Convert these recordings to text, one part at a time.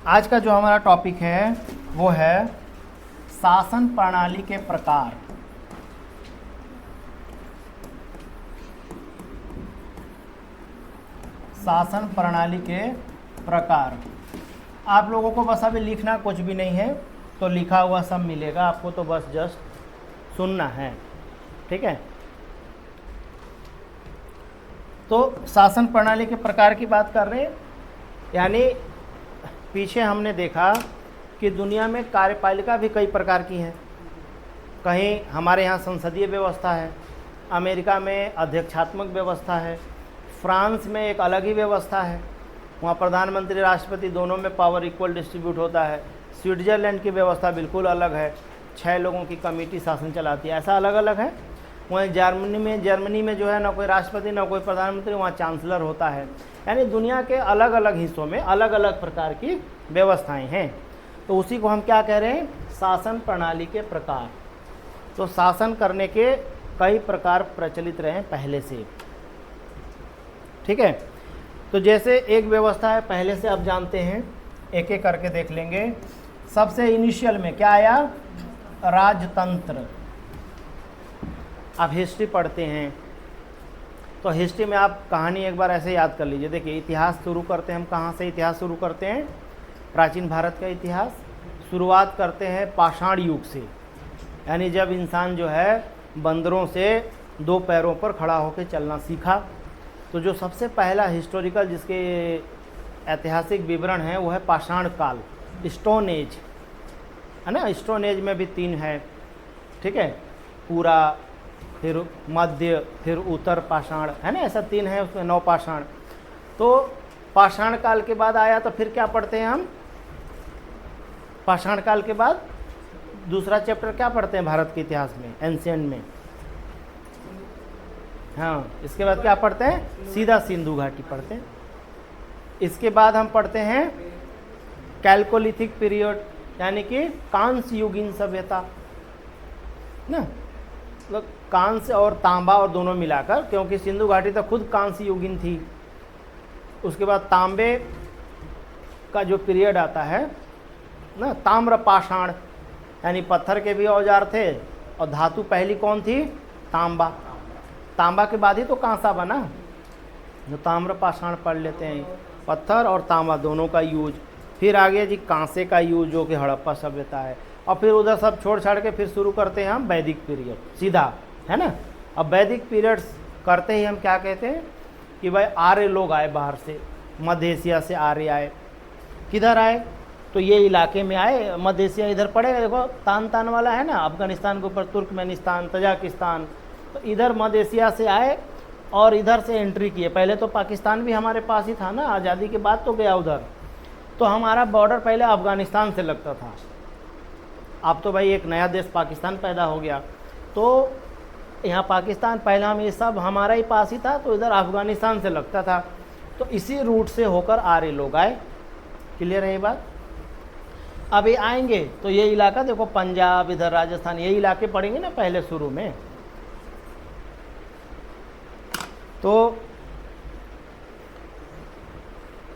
आज का जो हमारा टॉपिक है वो है शासन प्रणाली के प्रकार। शासन प्रणाली के प्रकार। आप लोगों को बस अभी लिखना कुछ भी नहीं है, तो लिखा हुआ सब मिलेगा आपको, तो बस जस्ट सुनना है, ठीक है। तो शासन प्रणाली के प्रकार की बात कर रहे हैं, यानी पीछे हमने देखा कि दुनिया में कार्यपालिका भी कई प्रकार की हैं। कहीं हमारे यहाँ संसदीय व्यवस्था है, अमेरिका में अध्यक्षात्मक व्यवस्था है, फ्रांस में एक अलग ही व्यवस्था है, वहाँ प्रधानमंत्री राष्ट्रपति दोनों में पावर इक्वल डिस्ट्रीब्यूट होता है। स्विट्ज़रलैंड की व्यवस्था बिल्कुल अलग है, 6 लोगों की कमेटी शासन चलाती है, ऐसा अलग अलग है। वहीं जर्मनी में जो है ना कोई राष्ट्रपति ना कोई प्रधानमंत्री, वहाँ चांसलर होता है। यानी दुनिया के अलग अलग हिस्सों में अलग अलग प्रकार की व्यवस्थाएं हैं। तो उसी को हम क्या कह रहे हैं, शासन प्रणाली के प्रकार। तो शासन करने के कई प्रकार प्रचलित रहे हैं पहले से, ठीक है। तो जैसे एक व्यवस्था है पहले से, अब जानते हैं, एक एक करके देख लेंगे। सबसे इनिशियल में क्या आया, राजतंत्र। आप हिस्ट्री पढ़ते हैं तो हिस्ट्री में आप कहानी एक बार ऐसे याद कर लीजिए। देखिए, इतिहास शुरू करते हैं हम, कहाँ से इतिहास शुरू करते हैं, प्राचीन भारत का इतिहास। शुरुआत करते हैं पाषाण युग से, यानी जब इंसान जो है बंदरों से 2 पैरों पर खड़ा होकर चलना सीखा। तो जो सबसे पहला हिस्टोरिकल जिसके ऐतिहासिक विवरण है वो है पाषाण काल, स्टोन एज, है ना। स्टोन एज में भी 3 है, ठीक है, पूरा, फिर मध्य, फिर उत्तर पाषाण, है ना, ऐसा 3 है, उसमें 9 पाषाण। तो पाषाण काल के बाद आया, तो फिर क्या पढ़ते हैं हम, पाषाण काल के बाद दूसरा चैप्टर क्या पढ़ते हैं भारत के इतिहास में, एंशिएंट में, हाँ। इसके बाद क्या पढ़ते हैं, सीधा सिंधु घाटी पढ़ते हैं। इसके बाद हम पढ़ते हैं कैल्कोलिथिक पीरियड, यानी कि कांस्य युगीन सभ्यता ना, मतलब कांस्य और तांबा और दोनों मिलाकर, क्योंकि सिंधु घाटी तो खुद कांस्य युगीन थी। उसके बाद तांबे का जो पीरियड आता है ना, ताम्र पाषाण, यानी पत्थर के भी औजार थे, और धातु पहली कौन थी, तांबा। तांबा के बाद ही तो कांसा बना। जो ताम्र पाषाण पढ़ लेते हैं, पत्थर और तांबा दोनों का यूज। फिर आगे जी कांसे का यूज, जो कि हड़प्पा सभ्यता है। और फिर उधर सब छोड़ छाड़ के फिर शुरू करते हैं हम वैदिक पीरियड, सीधा, है ना। अब वैदिक पीरियड्स करते ही हम क्या कहते हैं कि भाई आर्य लोग आए बाहर से, मध्य एशिया से आर्य आए। किधर आए, तो ये इलाके में आए। मध्य एशिया इधर पड़ेगा, देखो तान वाला है ना, अफगानिस्तान के ऊपर तुर्कमेनिस्तान, तजाकिस्तान, तो इधर मध्य एशिया से आए और इधर से एंट्री किए। पहले तो पाकिस्तान भी हमारे पास ही था ना, आज़ादी के बाद तो गया उधर। तो हमारा बॉर्डर पहले अफगानिस्तान से लगता था, अब तो भाई एक नया देश पाकिस्तान पैदा हो गया। तो यहाँ पाकिस्तान, पहले हम ये सब हमारा ही पास ही था, तो इधर अफगानिस्तान से लगता था। तो इसी रूट से होकर आर्य लोग आए। क्लियर है ये बात। अब ये आएंगे तो ये इलाका देखो, पंजाब, इधर राजस्थान, ये इलाके पड़ेंगे ना पहले शुरू में। तो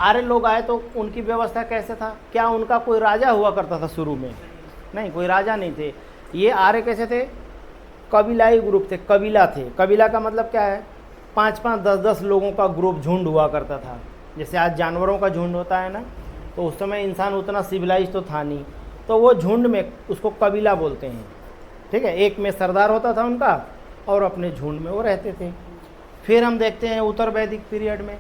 आर्य लोग आए तो उनकी व्यवस्था कैसे था, क्या उनका कोई राजा हुआ करता था शुरू में, नहीं, कोई राजा नहीं थे। ये आर्य कैसे थे, कबीलाई ग्रुप थे, कबीला थे। कबीला का मतलब क्या है, 5-5, 10-10 लोगों का ग्रुप, झुंड हुआ करता था। जैसे आज जानवरों का झुंड होता है ना, तो उस समय इंसान उतना सिविलाइज तो था नहीं, तो वो झुंड में, उसको कबीला बोलते हैं, ठीक है। एक में सरदार होता था उनका, और अपने झुंड में वो रहते थे। फिर हम देखते हैं उत्तर वैदिक पीरियड में।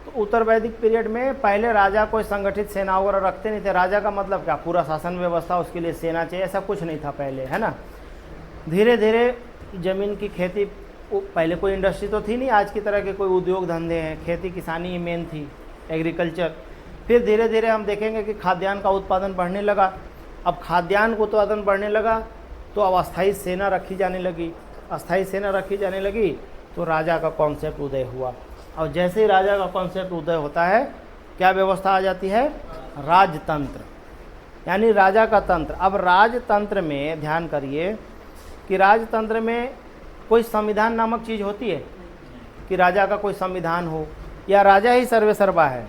तो उत्तर वैदिक पीरियड में पहले राजा कोई संगठित सेना वगैरह रखते नहीं थे। राजा का मतलब क्या, पूरा शासन व्यवस्था, उसके लिए सेना चाहिए, ऐसा कुछ नहीं था पहले, है ना। धीरे धीरे ज़मीन की खेती, पहले कोई इंडस्ट्री तो थी नहीं आज की तरह के, कोई उद्योग धंधे हैं, खेती किसानी ही मेन थी, एग्रीकल्चर। फिर धीरे धीरे हम देखेंगे कि खाद्यान्न का उत्पादन बढ़ने लगा। अब खाद्यान्न का उत्पादन बढ़ने लगा तो अब अस्थायी सेना रखी जाने लगी। अस्थायी सेना रखी जाने लगी तो राजा का कॉन्सेप्ट उदय हुआ। और जैसे ही राजा का कॉन्सेप्ट उदय होता है, क्या व्यवस्था आ जाती है, राजतंत्र, यानी राजा का तंत्र। अब राजतंत्र में ध्यान करिए कि राजतंत्र में कोई संविधान नामक चीज़ होती है कि राजा का कोई संविधान हो, या राजा ही सर्वे सर्वा है।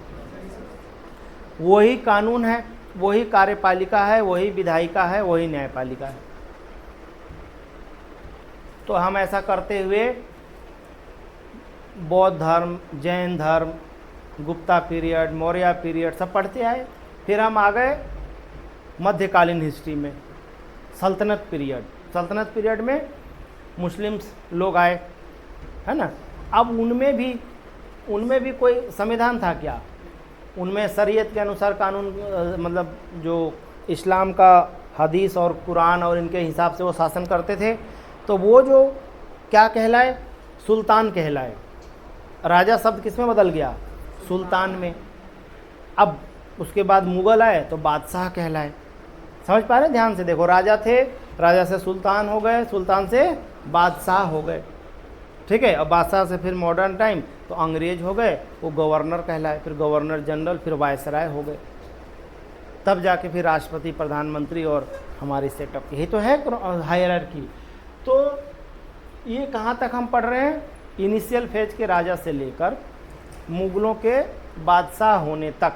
वही कानून है, वही कार्यपालिका है, वही विधायिका है, वही न्यायपालिका है। तो हम ऐसा करते हुए बौद्ध धर्म, जैन धर्म, गुप्ता पीरियड, मौर्य पीरियड सब पढ़ते आए। फिर हम आ गए मध्यकालीन हिस्ट्री में, सल्तनत पीरियड। सल्तनत पीरियड में मुस्लिम्स लोग आए, है ना। अब उनमें भी कोई संविधान था क्या? उनमें शरीयत के अनुसार कानून, मतलब जो इस्लाम का हदीस और कुरान और इनके हिसाब से वो शासन करते थे। तो वो जो क्या कहलाए? सुल्तान कहलाए। राजा शब्द किस में बदल गया? सुल्तान में। अब उसके बाद मुग़ल आए तो बादशाह कहलाए। समझ पा रहे? ध्यान से देखो, राजा थे, राजा से सुल्तान हो गए, सुल्तान से बादशाह हो गए, ठीक है। अब बादशाह से फिर मॉडर्न टाइम तो अंग्रेज हो गए, वो गवर्नर कहलाए, फिर गवर्नर जनरल, फिर वायसराय हो गए, तब जाके फिर राष्ट्रपति, प्रधानमंत्री और हमारी सेटअप। यही तो है हायरार्की। तो ये कहाँ तक हम पढ़ रहे हैं? इनिशियल फेज के राजा से लेकर मुग़लों के बादशाह होने तक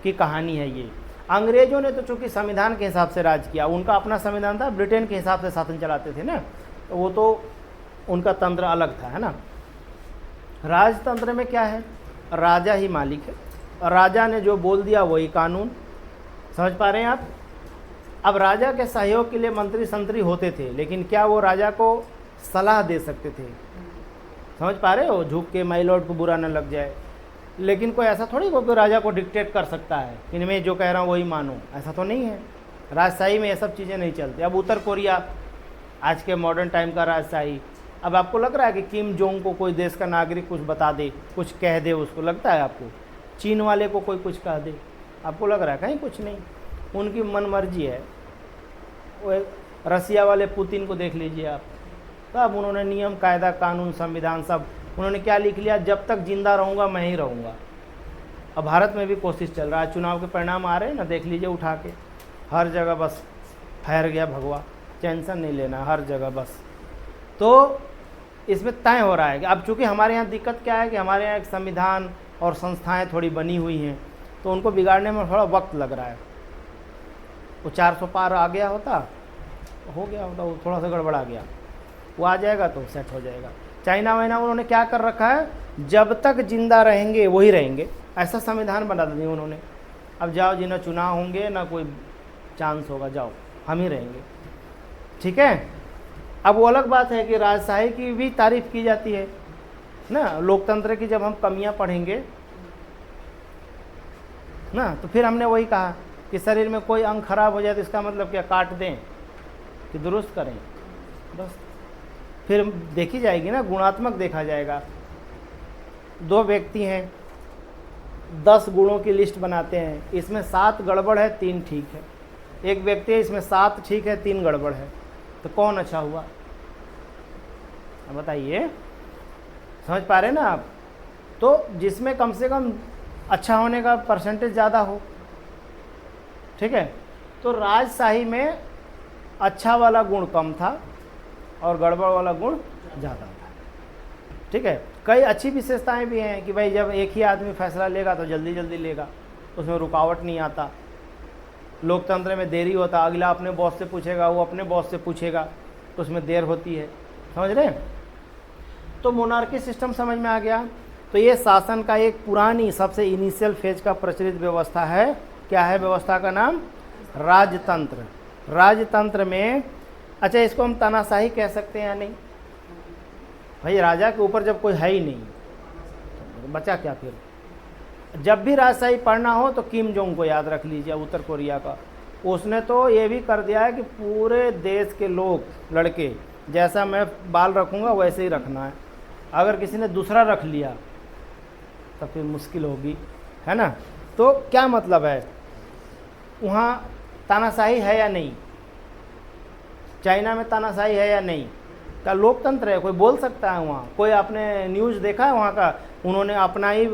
की कहानी है ये। अंग्रेज़ों ने तो चूँकि संविधान के हिसाब से राज किया, उनका अपना संविधान था, ब्रिटेन के हिसाब से शासन चलाते थे ना, तो वो तो उनका तंत्र अलग था, है ना। राजतंत्र में क्या है? राजा ही मालिक है, राजा ने जो बोल दिया वही कानून। समझ पा रहे हैं आप? अब राजा के सहयोग के लिए मंत्री संतरी होते थे, लेकिन क्या वो राजा को सलाह दे सकते थे? समझ पा रहे हो? झुक के माय लॉर्ड को बुरा न लग जाए। लेकिन कोई ऐसा थोड़ी कोई राजा को डिक्टेट कर सकता है कि मैं जो कह रहा हूँ वही मानो, ऐसा तो नहीं है। राजशाही में ये सब चीज़ें नहीं चलती। अब उत्तर कोरिया आज के मॉडर्न टाइम का राजशाही, अब आपको लग रहा है कि किम जोंग को कोई देश का नागरिक कुछ बता दे, कुछ कह दे, उसको लगता है आपको? चीन वाले को कोई कुछ कह दे, आपको लग रहा है? कहीं कुछ नहीं, उनकी मन मर्जी है। वो रसिया वाले पुतिन को देख लीजिए आप, तब उन्होंने नियम कायदा कानून संविधान सब उन्होंने क्या लिख लिया? जब तक जिंदा रहूँगा मैं ही रहूँगा। अब भारत में भी कोशिश चल रहा है, चुनाव के परिणाम आ रहे हैं ना, देख लीजिए उठा के, हर जगह बस ठहर गया भगवा, टेंशन नहीं लेना, हर जगह बस। तो इसमें तय हो रहा है कि अब चूँकि हमारे यहाँ दिक्कत क्या है कि हमारे यहाँ एक संविधान और संस्थाएं थोड़ी बनी हुई हैं, तो उनको बिगाड़ने में थोड़ा वक्त लग रहा है। वो 400 पार आ गया होता, हो गया होता, वो थोड़ा सा गड़बड़ा गया, वो आ जाएगा तो सेट हो जाएगा। चाइना वाइना उन्होंने क्या कर रखा है? जब तक जिंदा रहेंगे वही रहेंगे, ऐसा संविधान बना दिया उन्होंने। अब जाओ जी, ना चुनाव होंगे ना कोई चांस होगा, जाओ हम ही रहेंगे, ठीक है। अब वो अलग बात है कि राजशाही की भी तारीफ की जाती है ना, लोकतंत्र की जब हम कमियां पढ़ेंगे ना, तो फिर हमने वही कहा कि शरीर में कोई अंग खराब हो जाए तो इसका मतलब क्या? काट दें कि दुरुस्त करें? बस फिर देखी जाएगी ना, गुणात्मक देखा जाएगा। 2 व्यक्ति हैं, 10 गुणों की लिस्ट बनाते हैं, इसमें 7 गड़बड़ है, 3 ठीक है। एक व्यक्ति है, इसमें 7 ठीक है, 3 गड़बड़ है, तो कौन अच्छा हुआ? अब बताइए, समझ पा रहे ना आप? तो जिसमें कम से कम अच्छा होने का परसेंटेज ज़्यादा हो, ठीक है। तो राजशाही में अच्छा वाला गुण कम था और गड़बड़ वाला गुण ज़्यादा था, ठीक है। कई अच्छी विशेषताएं भी हैं कि भाई जब एक ही आदमी फैसला लेगा तो जल्दी जल्दी लेगा, उसमें रुकावट नहीं आता। लोकतंत्र में देरी होता, अगला अपने बॉस से पूछेगा, वो अपने बॉस से पूछेगा, तो उसमें देर होती है। समझ रहे? तो मोनार्की सिस्टम समझ में आ गया। तो ये शासन का एक पुरानी सबसे इनिशियल फेज का प्रचलित व्यवस्था है। क्या है व्यवस्था का नाम? राजतंत्र। राजतंत्र में अच्छा, इसको हम तानाशाही कह सकते हैं या नहीं? भाई राजा के ऊपर जब कोई है ही नहीं तो बचा क्या फिर? जब भी राजशाही पढ़ना हो तो किम जोंग को याद रख लीजिए, उत्तर कोरिया का। उसने तो ये भी कर दिया है कि पूरे देश के लोग, लड़के, जैसा मैं बाल रखूँगा वैसे ही रखना है। अगर किसी ने दूसरा रख लिया तो फिर मुश्किल होगी, है ना। तो क्या मतलब है, वहाँ तानाशाही है या नहीं? चाइना में तानाशाही है या नहीं? का लोकतंत्र है, कोई बोल सकता है वहाँ? कोई आपने न्यूज़ देखा है वहाँ का? उन्होंने अपना ही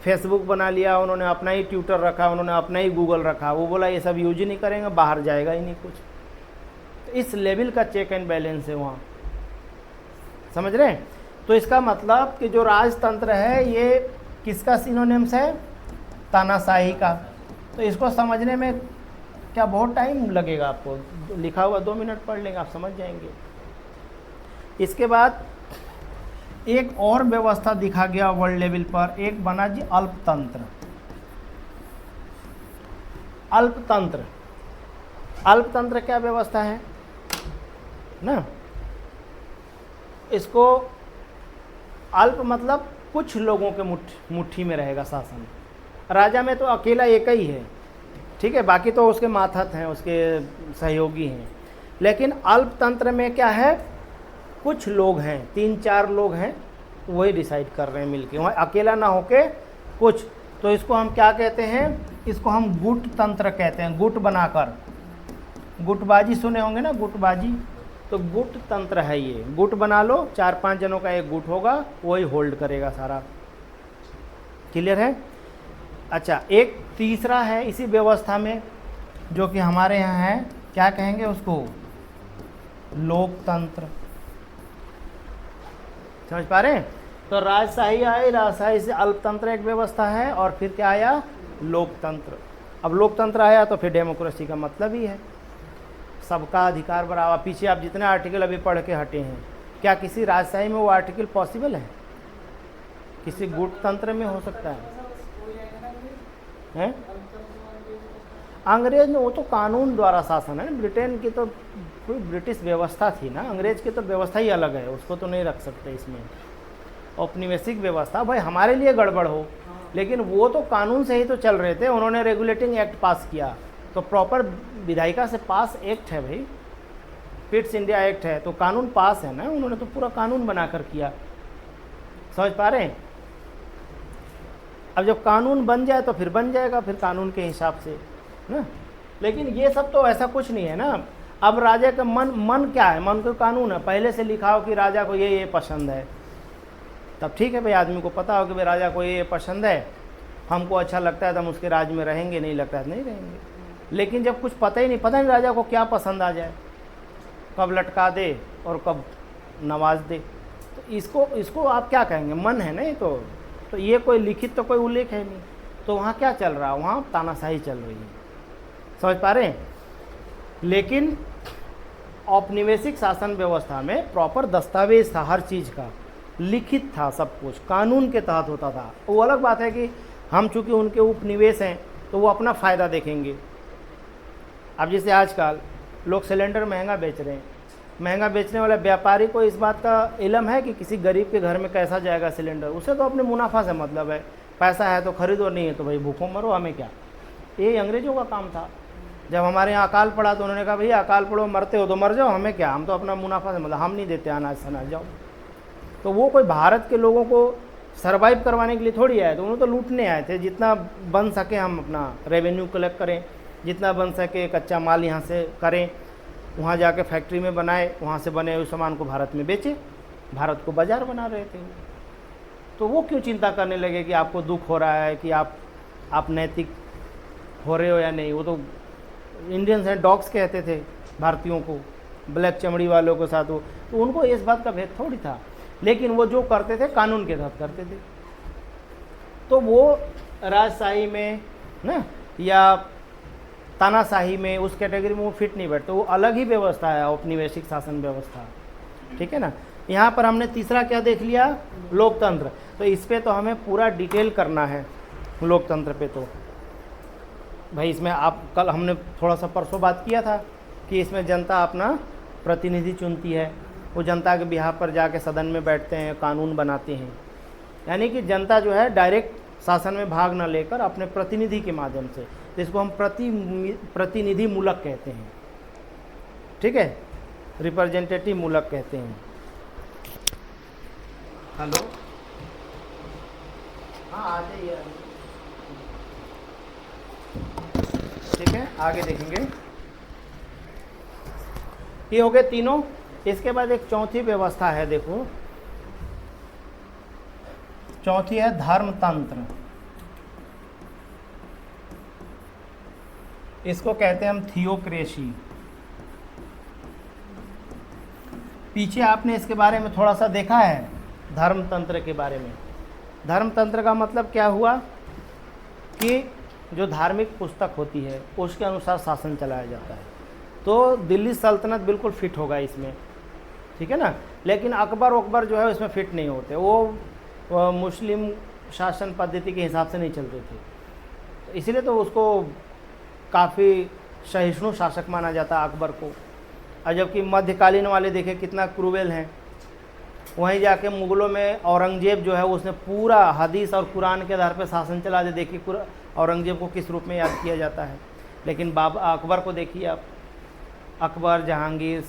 फेसबुक बना लिया, उन्होंने अपना ही ट्विटर रखा, उन्होंने अपना ही गूगल रखा, वो बोला ये सब यूज ही नहीं करेंगे, बाहर जाएगा ही नहीं कुछ। तो इस लेवल का चेक एंड बैलेंस है वहाँ, समझ रहे हैं? तो इसका मतलब कि जो राजतंत्र है ये किसका सिनोनिम्स है? तानाशाही का। तो इसको समझने में क्या बहुत टाइम लगेगा आपको? लिखा हुआ 2 मिनट पढ़ लेंगे, आप समझ जाएंगे। इसके बाद एक और व्यवस्था दिखा गया वर्ल्ड लेवल पर, एक बना जी अल्पतंत्र। अल्पतंत्र, अल्पतंत्र क्या व्यवस्था है ना? इसको अल्प मतलब कुछ लोगों के मुट्ठी में रहेगा शासन। राजा में तो अकेला एक ही है, ठीक है, बाकी तो उसके मातहत हैं, उसके सहयोगी हैं। लेकिन अल्पतंत्र में क्या है, कुछ लोग हैं, 3-4 लोग हैं, वही डिसाइड कर रहे हैं मिलके, वहाँ अकेला ना होके कुछ। तो इसको हम क्या कहते हैं? इसको हम गुट तंत्र कहते हैं, गुट बनाकर। गुटबाजी सुने होंगे ना, गुटबाजी, तो गुट तंत्र है ये। गुट बना लो, 4-5 जनों का एक गुट होगा, वही होल्ड करेगा सारा। क्लियर है? अच्छा, एक तीसरा है इसी व्यवस्था में, जो कि हमारे यहाँ है, क्या कहेंगे उसको? लोकतंत्र। समझ पा रहे हैं? तो राजशाही आई, राजशाही से अल्पतंत्र एक व्यवस्था है, और फिर क्या आया? लोकतंत्र। अब लोकतंत्र आया तो फिर डेमोक्रेसी का मतलब ही है सबका अधिकार बराबर। पीछे आप जितने आर्टिकल अभी पढ़ के हटे हैं, क्या किसी राजशाही में वो आर्टिकल पॉसिबल है? किसी गुट तंत्र में हो सकता है? अंग्रेज में वो तो कानून द्वारा शासन है ना, ब्रिटेन की तो कोई ब्रिटिश व्यवस्था थी ना, अंग्रेज की तो व्यवस्था ही अलग है, उसको तो नहीं रख सकते इसमें। औपनिवेशिक व्यवस्था भाई हमारे लिए गड़बड़ हो, लेकिन वो तो कानून से ही तो चल रहे थे। उन्होंने रेगुलेटिंग एक्ट पास किया, तो प्रॉपर विधायिका से पास एक्ट है भाई, पिट्स इंडिया एक्ट है, तो कानून पास है ना, उन्होंने तो पूरा कानून बनाकर किया। समझ पा रहे हैं? अब जब कानून बन जाए तो फिर बन जाएगा, फिर कानून के हिसाब से ना। लेकिन ये सब तो ऐसा कुछ नहीं है ना। अब राजा का मन क्या है? मन तो कानून है, पहले से लिखा हो कि राजा को ये पसंद है, तब ठीक है भाई, आदमी को पता हो कि भाई राजा को ये पसंद है, हमको अच्छा लगता है तो हम उसके राज में रहेंगे, नहीं लगता है तो नहीं रहेंगे। लेकिन जब कुछ पता ही नहीं राजा को क्या पसंद आ जाए, कब लटका दे और कब नवाज दे, तो इसको आप क्या कहेंगे? मन है ना ये तो ये कोई लिखित तो कोई उल्लेख है नहीं। तो वहाँ क्या चल रहा है? वहाँ तानाशाही चल रही है। समझ पा रहे हैं? लेकिन औपनिवेशिक शासन व्यवस्था में प्रॉपर दस्तावेज था, हर चीज़ का लिखित था, सब कुछ कानून के तहत होता था। वो अलग बात है कि हम चूँकि उनके उपनिवेश हैं तो वो अपना फ़ायदा देखेंगे। अब जैसे आजकल लोग सिलेंडर महंगा बेच रहे हैं, महंगा बेचने वाले व्यापारी को इस बात का इल्म है कि किसी गरीब के घर में कैसा जाएगा सिलेंडर? उसे तो अपने मुनाफा से मतलब है, पैसा है तो खरीदो, नहीं है तो भाई भूखों मरो, हमें क्या। ये अंग्रेज़ों का काम था। जब हमारे यहाँ अकाल पड़ा तो उन्होंने कहा भैया अकाल पड़ो, मरते हो तो मर जाओ, हमें क्या, हम तो अपना मुनाफा से मतलब, हम नहीं देते अनाज शनाज, जाओ। तो वो कोई भारत के लोगों को सर्वाइव करवाने के लिए थोड़ी आए थे, उन्होंने तो लूटने आए थे। जितना बन सके हम अपना रेवेन्यू कलेक्ट करें, जितना बन सके कच्चा माल यहाँ से करें, वहाँ जाके फैक्ट्री में बनाए, वहाँ से बने हुए सामान को भारत में बेचे, भारत को बाजार बना रहे थे। तो वो क्यों चिंता करने लगे कि आपको दुख हो रहा है कि आप नैतिक हो रहे हो या नहीं? वो तो इंडियंस हैं, डॉग्स कहते थे भारतीयों को, ब्लैक चमड़ी वालों के साथ वो, तो उनको इस बात का भेद थोड़ी था। लेकिन वो जो करते थे कानून के तहत करते थे। तो वो राजशाही में ना या तानाशाही में उस कैटेगरी में वो फिट नहीं बैठते, वो अलग ही व्यवस्था है, औपनिवेशिक शासन व्यवस्था। ठीक है ना। यहाँ पर हमने तीसरा क्या देख लिया? लोकतंत्र। तो इस पे तो हमें पूरा डिटेल करना है लोकतंत्र पे। तो भाई इसमें आप कल हमने थोड़ा सा परसों बात किया था कि इसमें जनता अपना प्रतिनिधि चुनती है, वो जनता के बिहाफ पर जाके सदन में बैठते हैं, कानून बनाते हैं। यानी कि जनता जो है डायरेक्ट शासन में भाग न लेकर अपने प्रतिनिधि के माध्यम से, तो इसको हम प्रतिनिधि मूलक कहते हैं। ठीक है, रिप्रेजेंटेटिव मूलक कहते हैं। हेलो, हाँ आ जाइए। ठीक है, आगे देखेंगे। ये हो गए तीनों। इसके बाद एक चौथी व्यवस्था है, देखो चौथी है धर्मतंत्र। इसको कहते हैं हम थियोक्रेसी। पीछे आपने इसके बारे में थोड़ा सा देखा है, धर्मतंत्र के बारे में। धर्मतंत्र का मतलब क्या हुआ कि जो धार्मिक पुस्तक होती है उसके अनुसार शासन चलाया जाता है। तो दिल्ली सल्तनत बिल्कुल फिट होगा इसमें, ठीक है ना। लेकिन अकबर जो है उसमें फिट नहीं होते, वो मुस्लिम शासन पद्धति के हिसाब से नहीं चलते थे, इसीलिए तो उसको काफ़ी सहिष्णु शासक माना जाता है अकबर को। और जबकि मध्यकालीन वाले देखे कितना क्रूवेल हैं। वहीं जाके मुग़लों में औरंगजेब जो है उसने पूरा हदीस और कुरान के आधार पर शासन चला दे। देखिए औरंगजेब को किस रूप में याद किया जाता है। लेकिन बाबा अकबर को देखिए आप, अकबर, जहांगीर,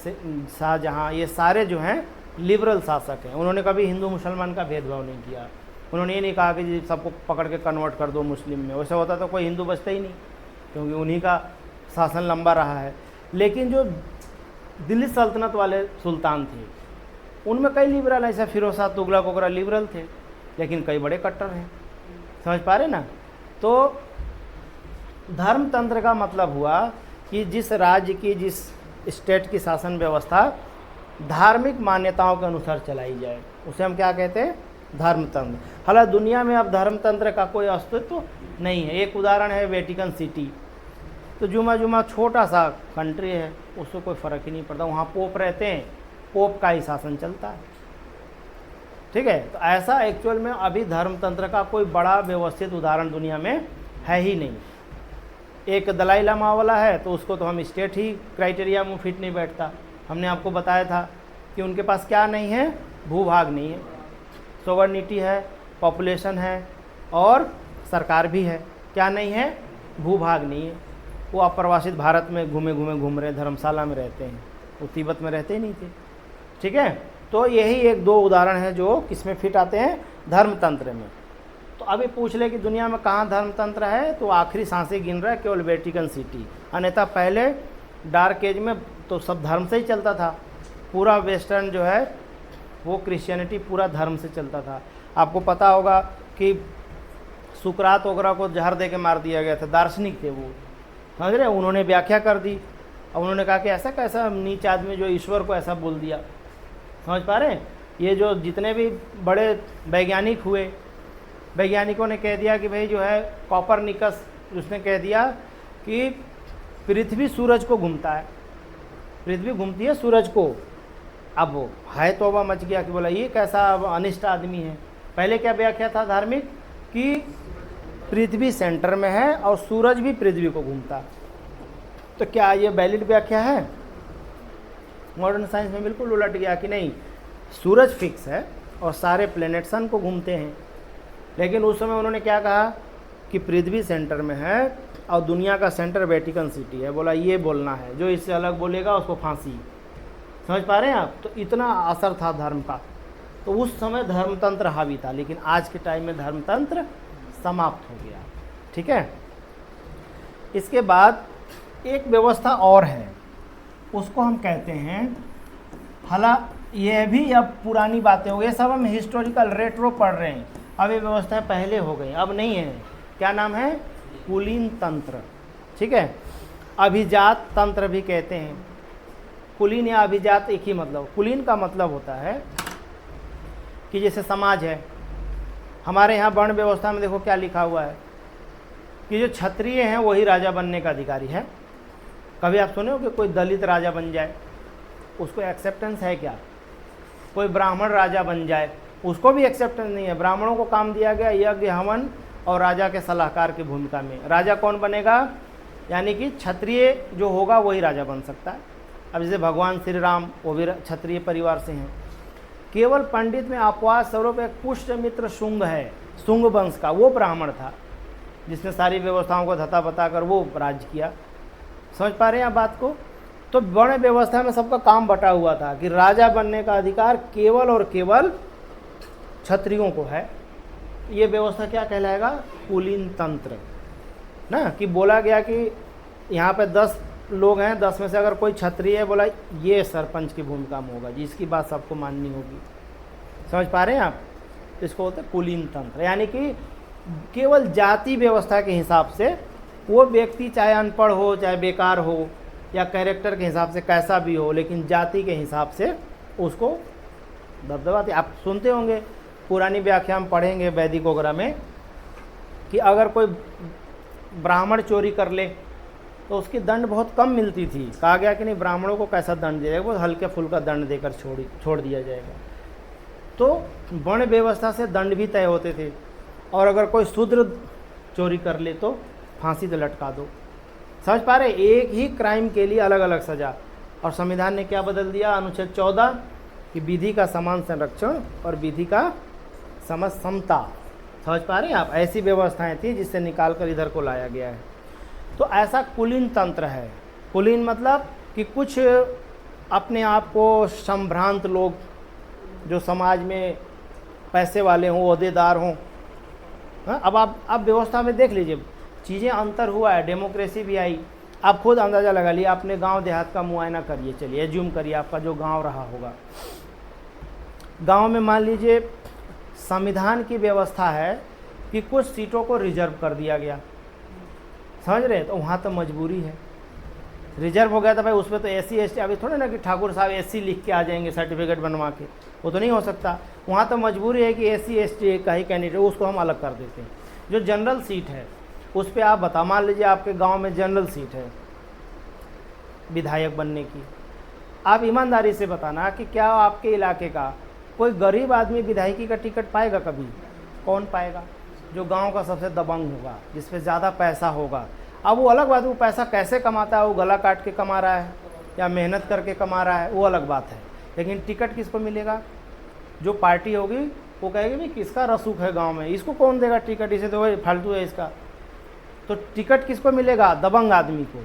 शाहजहाँ, ये सारे जो हैं लिबरल शासक हैं। उन्होंने कभी हिंदू मुसलमान का भेदभाव नहीं किया। उन्होंने ये नहीं कहा कि जी सबको पकड़ के कन्वर्ट कर दो मुस्लिम में, वैसा होता तो कोई हिंदू बचता ही नहीं, क्योंकि उन्हीं का शासन लंबा रहा है। लेकिन जो दिल्ली सल्तनत वाले सुल्तान थे उनमें कई लिबरल, ऐसा फिरोज शाह तुगलक वगैरह लिबरल थे, लेकिन कई बड़े कट्टर हैं। समझ पा रहे ना। तो धर्मतंत्र का मतलब हुआ कि जिस राज्य की, जिस स्टेट की शासन व्यवस्था धार्मिक मान्यताओं के अनुसार चलाई जाए, उसे हम क्या कहते हैं, धर्मतंत्र। हालांकि दुनिया में अब धर्मतंत्र का कोई अस्तित्व नहीं है। एक उदाहरण है वेटिकन सिटी। तो जुमा छोटा सा कंट्री है, उससे कोई फ़र्क ही नहीं पड़ता, वहाँ पोप रहते हैं, पोप का ही शासन चलता है, ठीक है। तो ऐसा एक्चुअल में अभी धर्मतंत्र का कोई बड़ा व्यवस्थित उदाहरण दुनिया में है ही नहीं। एक दलाई लामा वाला है, तो उसको तो हम स्टेट ही क्राइटेरिया में फिट नहीं बैठता। हमने आपको बताया था कि उनके पास क्या नहीं है, भूभाग नहीं है, सोवर्निटी है, पॉपुलेशन है और सरकार भी है। क्या नहीं है, भूभाग नहीं है। वो अप्रवासित भारत में घूम रहे, धर्मशाला में रहते हैं, वो तिब्बत में रहते ही नहीं थे, ठीक है। तो यही एक दो उदाहरण है जो किसमें फिट आते हैं, धर्मतंत्र में। तो अभी पूछ ले कि दुनिया में कहाँ धर्मतंत्र है, तो आखिरी सांसें गिन रहा है केवल वेटिकन सिटी। अन्यथा पहले डार्क एज में तो सब धर्म से ही चलता था। पूरा वेस्टर्न जो है वो क्रिश्चियनिटी पूरा धर्म से चलता था। आपको पता होगा कि सुकरात वगैरह को जहर दे के मार दिया गया था, दार्शनिक थे वो, समझ रहे। उन्होंने व्याख्या कर दी और उन्होंने कहा कि ऐसा कैसा नीच आदमी जो ईश्वर को ऐसा बोल दिया। समझ पा रहे हैं। ये जो जितने भी बड़े वैज्ञानिक हुए, वैज्ञानिकों ने कह दिया कि भाई जो है कॉपरनिकस, उसने कह दिया कि पृथ्वी सूरज को घूमता है, पृथ्वी घूमती है सूरज को। अब वो है तौबा मच गया कि बोला ये कैसा अनिष्ट आदमी है। पहले क्या व्याख्या था धार्मिक, कि पृथ्वी सेंटर में है और सूरज भी पृथ्वी को घूमता। तो क्या ये वैलिड व्याख्या है? मॉडर्न साइंस में बिल्कुल उलट गया कि नहीं, सूरज फिक्स है और सारे प्लेनेट सन को घूमते हैं। लेकिन उस समय उन्होंने क्या कहा कि पृथ्वी सेंटर में है और दुनिया का सेंटर वेटिकन सिटी है। बोला ये बोलना है, जो इससे अलग बोलेगा उसको फांसी। समझ पा रहे हैं आप। तो इतना असर था धर्म का। तो उस समय धर्मतंत्र हावी था, लेकिन आज के टाइम में धर्मतंत्र समाप्त हो गया, ठीक है। इसके बाद एक व्यवस्था और है, उसको हम कहते हैं, हालांकि यह भी अब पुरानी बातें हो गई, सब हम हिस्टोरिकल रेट्रो पढ़ रहे हैं। अब ये व्यवस्थाएं पहले हो गई, अब नहीं है। क्या नाम है? कुलीन तंत्र, ठीक है। अभिजात तंत्र भी कहते हैं। कुलीन या अभिजात एक ही मतलब। कुलीन का मतलब होता है कि जैसे समाज है, हमारे यहाँ वर्ण व्यवस्था में देखो क्या लिखा हुआ है कि जो क्षत्रिय हैं वही राजा बनने का अधिकारी है। कभी आप सुने हो कि कोई दलित राजा बन जाए, उसको एक्सेप्टेंस है क्या? कोई ब्राह्मण राजा बन जाए, उसको भी एक्सेप्टेंस नहीं है। ब्राह्मणों को काम दिया गया यज्ञ हवन और राजा के सलाहकार की भूमिका में। राजा कौन बनेगा? यानी कि क्षत्रिय जो होगा वही राजा बन सकता है। अब जैसे भगवान श्री राम, वो भी क्षत्रिय परिवार से हैं। केवल पंडित में अपवाद स्वरूप एक पुष्यमित्र शुंग है, शुंग वंश का, वो ब्राह्मण था जिसने सारी व्यवस्थाओं को धता बताकर वो राज्य किया। समझ पा रहे हैं आप बात को? तो वर्ण व्यवस्था में सबका काम बटा हुआ था कि राजा बनने का अधिकार केवल और केवल क्षत्रियों को है। ये व्यवस्था क्या कहलाएगा? कुलीन तंत्र ना। कि बोला गया कि यहाँ पे 10 लोग हैं, 10 में से अगर कोई क्षत्रिय है, बोला ये सरपंच की भूमिका में होगा, जिसकी बात सबको माननी होगी। समझ पा रहे हैं आप? इसको बोलते हैं कुलीन तंत्र। यानी कि केवल जाति व्यवस्था के हिसाब से वो व्यक्ति चाहे अनपढ़ हो, चाहे बेकार हो, या कैरेक्टर के हिसाब से कैसा भी हो, लेकिन जाति के हिसाब से उसको दबदबा थे। आप सुनते होंगे, पुरानी व्याख्या हम पढ़ेंगे वैदिक वगैरह में, कि अगर कोई ब्राह्मण चोरी कर ले तो उसकी दंड बहुत कम मिलती थी। कहा गया कि नहीं, ब्राह्मणों को कैसा दंड दिया जाएगा, बहुत हल्के फुल्का दंड देकर छोड़ दिया जाएगा। तो वर्ण व्यवस्था से दंड भी तय होते थे, और अगर कोई शूद्र चोरी कर ले तो फांसी से लटका दो। समझ पा रहे, एक ही क्राइम के लिए अलग अलग सजा। और संविधान ने क्या बदल दिया, अनुच्छेद 14 कि विधि का समान संरक्षण और विधि का समता। समझ पा रहे हैं आप, ऐसी व्यवस्थाएं थी जिससे निकाल कर इधर को लाया गया है। तो ऐसा कुलीन तंत्र है। कुलीन मतलब कि कुछ अपने आप को संभ्रांत लोग जो समाज में पैसे वाले हों, ओहदेदार हों। अब आप व्यवस्था में देख लीजिए, चीज़ें अंतर हुआ है, डेमोक्रेसी भी आई। आप खुद अंदाज़ा लगा लिए, अपने गांव देहात का मुआयना करिए, चलिए एज्यूम करिए आपका जो गांव रहा होगा। गांव में मान लीजिए संविधान की व्यवस्था है कि कुछ सीटों को रिजर्व कर दिया गया, समझ रहे, तो वहाँ तो मजबूरी है। रिजर्व हो गया तो भाई उसमें तो SC ST, अभी थोड़े ना कि ठाकुर साहब SC लिख के आ जाएंगे सर्टिफिकेट बनवा के, वो तो नहीं हो सकता। वहाँ तो मजबूरी है कि SC ST का ही कैंडिडेट, उसको हम अलग कर देते हैं। जो जनरल सीट है उस पर आप बता, मान लीजिए आपके गांव में जनरल सीट है विधायक बनने की, आप ईमानदारी से बताना कि क्या आपके इलाके का कोई गरीब आदमी विधायकी का टिकट पाएगा कभी? कौन पाएगा? जो गांव का सबसे दबंग होगा, जिस पे ज़्यादा पैसा होगा। अब वो अलग बात, वो पैसा कैसे कमाता है, वो गला काट के कमा रहा है या मेहनत करके कमा रहा है, वो अलग बात है। लेकिन टिकट किसको मिलेगा? जो पार्टी होगी वो कहेगी भाई किसका रसूख है गांव में, इसको कौन देगा टिकट, इसे तो वही फालतू है इसका। तो टिकट किसको मिलेगा? दबंग आदमी को।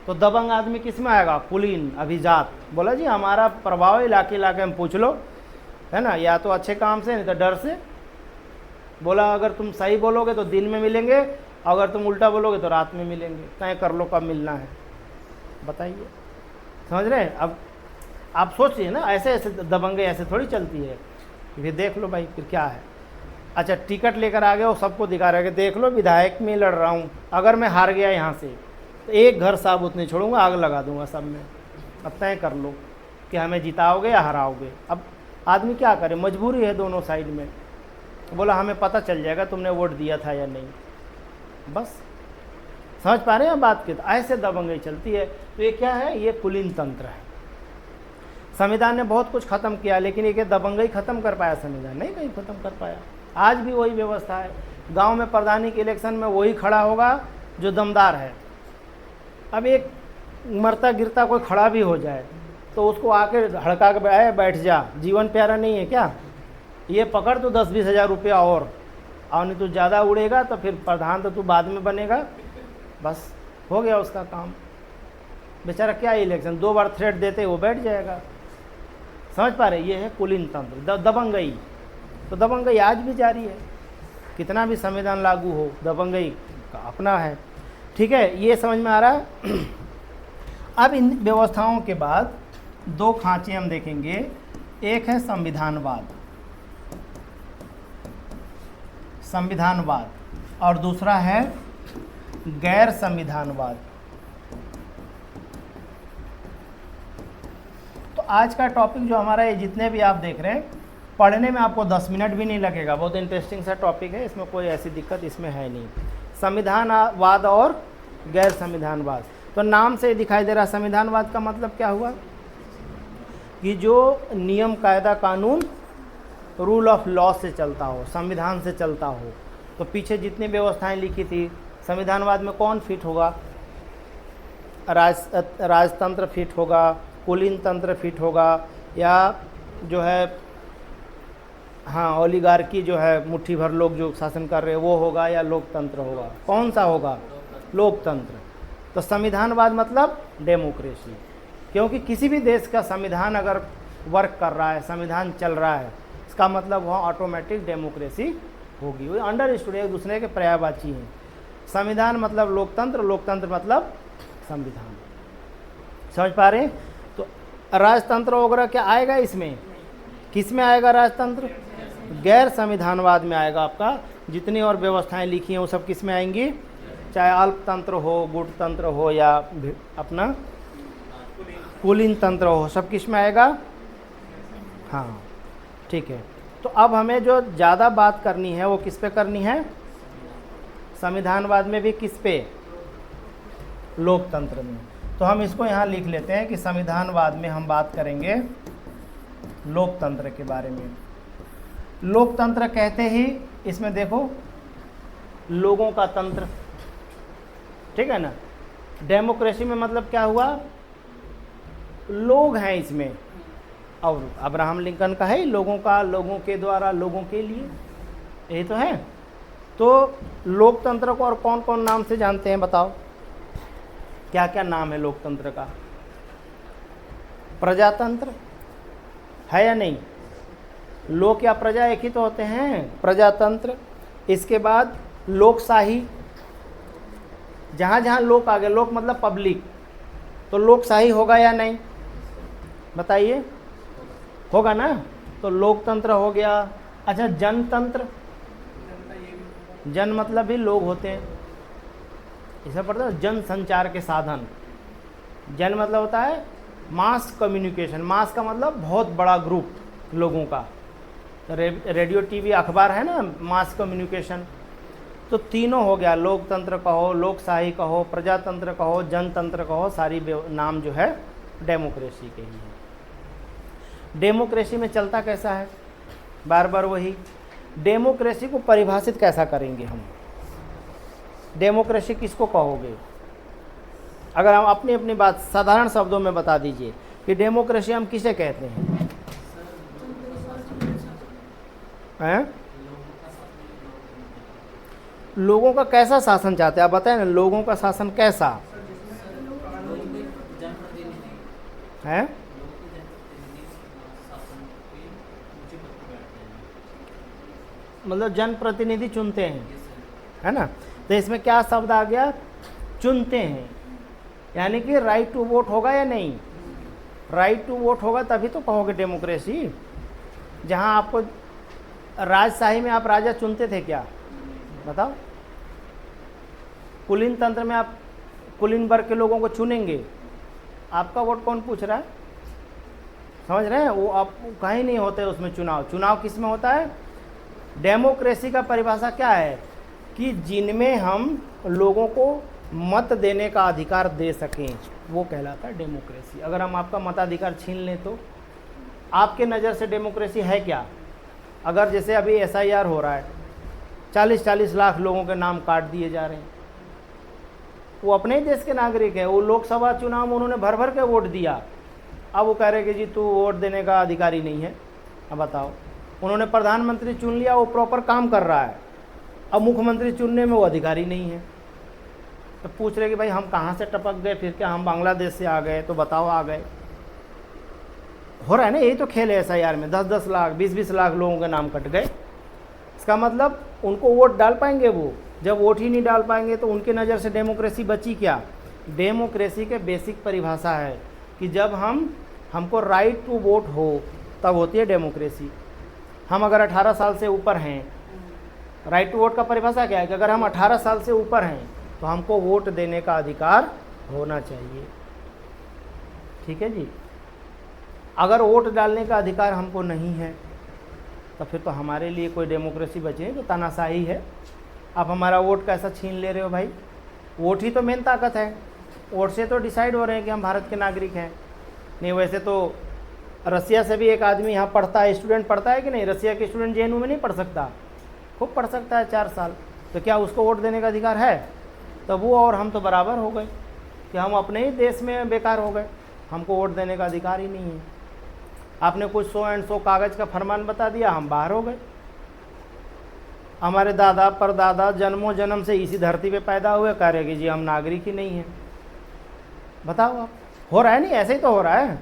तो दबंग आदमी किस में आएगा? कुलीन, अभिजात। बोला जी हमारा प्रभाव इलाके इलाके में पूछ लो, है ना, या तो अच्छे काम से नहीं तो डर से। बोला अगर तुम सही बोलोगे तो दिन में मिलेंगे, अगर तुम उल्टा बोलोगे तो रात में मिलेंगे, तय कर लो कब मिलना है, बताइए। समझ रहे हैं? अब आप सोचिए ना, ऐसे ऐसे दबंगे ऐसे थोड़ी चलती है। फिर देख लो भाई फिर क्या है। अच्छा टिकट लेकर आ गए, वो सबको दिखा रहे कि देख लो विधायक में लड़ रहा हूँ, अगर मैं हार गया यहाँ से तो एक घर साबुत नहीं छोड़ूंगा, आग लगा दूंगा सब में। अब तय कर लो कि हमें जिताओगे या हराओगे। अब आदमी क्या करे, मजबूरी है दोनों साइड में। बोला हमें पता चल जाएगा तुमने वोट दिया था या नहीं, बस। समझ पा रहे हैं बात की? तो ऐसे दबंगई चलती है। तो ये क्या है? ये कुलीन तंत्र है। संविधान ने बहुत कुछ खत्म किया, लेकिन ये दबंगई खत्म कर पाया संविधान? नहीं, कहीं खत्म कर पाया। आज भी वही व्यवस्था है। गांव में प्रधानी के इलेक्शन में वही खड़ा होगा जो दमदार है। अब एक मरता गिरता कोई खड़ा भी हो जाए तो उसको आके हड़का के बैठ जा, जीवन प्यारा नहीं है क्या, ये पकड़ तो 10-20 हज़ार रुपया और नहीं तो ज़्यादा उड़ेगा तो फिर प्रधान तो तू बाद में बनेगा, बस हो गया उसका काम। बेचारा क्या इलेक्शन, 2 बार थ्रेट देते वो बैठ जाएगा। समझ पा रहे? ये है कुलीन तंत्र, दबंगई। तो दबंगई आज भी जारी है, कितना भी संविधान लागू हो, दबंगई का अपना है। ठीक है, ये समझ में आ रहा है। अब इन व्यवस्थाओं के बाद 2 खांचे हम देखेंगे। एक है संविधानवाद, और दूसरा है गैर संविधानवाद। तो आज का टॉपिक जो हमारा ये जितने भी आप देख रहे हैं, पढ़ने में आपको 10 मिनट भी नहीं लगेगा। बहुत इंटरेस्टिंग सा टॉपिक है, इसमें कोई ऐसी दिक्कत इसमें है नहीं। संविधानवाद और गैर संविधानवाद। तो नाम से दिखाई दे रहा, संविधानवाद का मतलब क्या हुआ कि जो नियम कायदा कानून रूल ऑफ लॉ से चलता हो, संविधान से चलता हो। तो पीछे जितनी व्यवस्थाएं लिखी थी संविधानवाद में कौन फिट होगा? राजतंत्र फिट होगा, कुलीन तंत्र फिट होगा, या जो है ओलिगार्की जो है मुट्ठी भर लोग जो शासन कर रहे हैं वो होगा, या लोकतंत्र होगा? कौन सा होगा? लोकतंत्र। तो संविधानवाद मतलब डेमोक्रेसी, क्योंकि किसी भी देश का संविधान अगर वर्क कर रहा है, संविधान चल रहा है, इसका मतलब वहाँ ऑटोमेटिक डेमोक्रेसी होगी। वो अंडरस्टूड, एक दूसरे के पर्यायवाची हैं। संविधान मतलब लोकतंत्र, लोकतंत्र मतलब संविधान। समझ पा रहे हैं? तो राजतंत्र वगैरह क्या आएगा इसमें? किस में आएगा राजतंत्र? गैर संविधानवाद में आएगा। आपका जितनी और व्यवस्थाएं लिखी हैं वो सब किस में आएंगी? चाहे अल्पतंत्र हो, गुटतंत्र हो, या अपना कुलीन तंत्र हो, सब किस में आएगा? हाँ ठीक है। तो अब हमें जो ज़्यादा बात करनी है वो किस पे करनी है? संविधानवाद में भी किस पे? लोकतंत्र में। तो हम इसको यहाँ लिख लेते हैं कि संविधानवाद में हम बात करेंगे लोकतंत्र के बारे में। लोकतंत्र कहते ही इसमें देखो लोगों का तंत्र, ठीक है ना। डेमोक्रेसी में मतलब क्या हुआ? लोग हैं इसमें, और अब्राहम लिंकन का है लोगों का, लोगों के द्वारा, लोगों के लिए, यही तो है। तो लोकतंत्र को और कौन कौन नाम से जानते हैं बताओ? क्या क्या नाम है लोकतंत्र का? प्रजातंत्र है या नहीं? लोक या प्रजा एक ही तो होते हैं, प्रजातंत्र। इसके बाद लोकशाही, जहाँ जहाँ लोक आ गए, लोक मतलब पब्लिक, तो लोकशाही होगा या नहीं बताइए? होगा ना। तो लोकतंत्र हो गया। अच्छा, जनतंत्र, जन मतलब भी लोग होते हैं, इसे पढ़ते हो, जन संचार के साधन। जन मतलब होता है मास कम्युनिकेशन, मास का मतलब बहुत बड़ा ग्रुप लोगों का। रेडियो, टीवी, अखबार है ना, मास कम्युनिकेशन। तो तीनों हो गया, लोकतंत्र कहो, लोकशाही कहो, प्रजातंत्र कहो, जनतंत्र कहो, सारी नाम जो है डेमोक्रेसी के ही है। डेमोक्रेसी में चलता कैसा है? बार बार वही, डेमोक्रेसी को परिभाषित कैसा करेंगे हम? डेमोक्रेसी किसको कहोगे? अगर हम अपनी अपनी बात साधारण शब्दों में बता दीजिए कि डेमोक्रेसी हम किसे कहते हैं? लोगों का कैसा शासन चाहते हैं आप बताएं ना, लोगों का शासन कैसा है? मतलब जनप्रतिनिधि चुनते हैं, है ना। तो इसमें क्या शब्द आ गया? चुनते हैं, यानी कि राइट टू वोट होगा या नहीं? राइट टू वोट होगा तभी तो कहोगे डेमोक्रेसी। जहां आपको राजशाही में आप राजा चुनते थे क्या बताओ? कुलीन तंत्र में आप कुलीन वर्ग के लोगों को चुनेंगे, आपका वोट कौन पूछ रहा है? समझ रहे हैं? वो आप कहीं नहीं होते उसमें चुनाव। चुनाव किस में होता है? डेमोक्रेसी का परिभाषा क्या है? कि जिनमें हम लोगों को मत देने का अधिकार दे सकें, वो कहलाता है डेमोक्रेसी। अगर हम आपका मताधिकार छीन लें तो आपके नज़र से डेमोक्रेसी है क्या? अगर जैसे अभी SIR हो रहा है, 40-40 लाख लोगों के नाम काट दिए जा रहे हैं, वो अपने ही देश के नागरिक है, वो लोकसभा चुनाव में उन्होंने भर भर के वोट दिया, अब वो कह रहे कि जी तू वोट देने का अधिकारी नहीं है। अब बताओ, उन्होंने प्रधानमंत्री चुन लिया, वो प्रॉपर काम कर रहा है, अब मुख्यमंत्री चुनने में वो अधिकारी नहीं है। तो पूछ रहे कि भाई हम कहाँ से टपक गए, फिर क्या हम बांग्लादेश से आ गए? तो बताओ आ गए। हो रहा है ना, यही तो खेल है SIR में। 10-10 लाख 20-20 लाख लोगों के नाम कट गए। इसका मतलब उनको वोट डाल पाएंगे वो? जब वोट ही नहीं डाल पाएंगे तो उनके नज़र से डेमोक्रेसी बची क्या? डेमोक्रेसी के बेसिक परिभाषा है कि जब हमको राइट टू वोट हो तब होती है डेमोक्रेसी। हम अगर 18 साल से ऊपर हैं, राइट टू वोट का परिभाषा क्या है? कि अगर हम 18 साल से ऊपर हैं तो हमको वोट देने का अधिकार होना चाहिए। ठीक है जी। अगर वोट डालने का अधिकार हमको नहीं है तो फिर तो हमारे लिए कोई डेमोक्रेसी बची नहीं, तो तानाशाही है। आप हमारा वोट कैसा छीन ले रहे हो भाई? वोट ही तो मेन ताकत है, वोट से तो डिसाइड हो रहे हैं कि हम भारत के नागरिक हैं। नहीं वैसे तो रसिया से भी एक आदमी यहाँ पढ़ता है, स्टूडेंट पढ़ता है कि नहीं? रसिया के स्टूडेंट JNU में नहीं पढ़ सकता? खूब पढ़ सकता है 4 साल। तो क्या उसको वोट देने का अधिकार है? तो वो और हम तो बराबर हो गए कि हम अपने ही देश में बेकार हो गए, हमको वोट देने का अधिकार ही नहीं है। आपने कुछ 100 एंड 100 कागज़ का फरमान बता दिया, हम बाहर हो गए। हमारे दादा परदादा जन्मों जन्म से इसी धरती पे पैदा हुए, कह रहे कि जी हम नागरिक ही नहीं हैं। बताओ आप, हो रहा है नहीं? ऐसे ही तो हो रहा है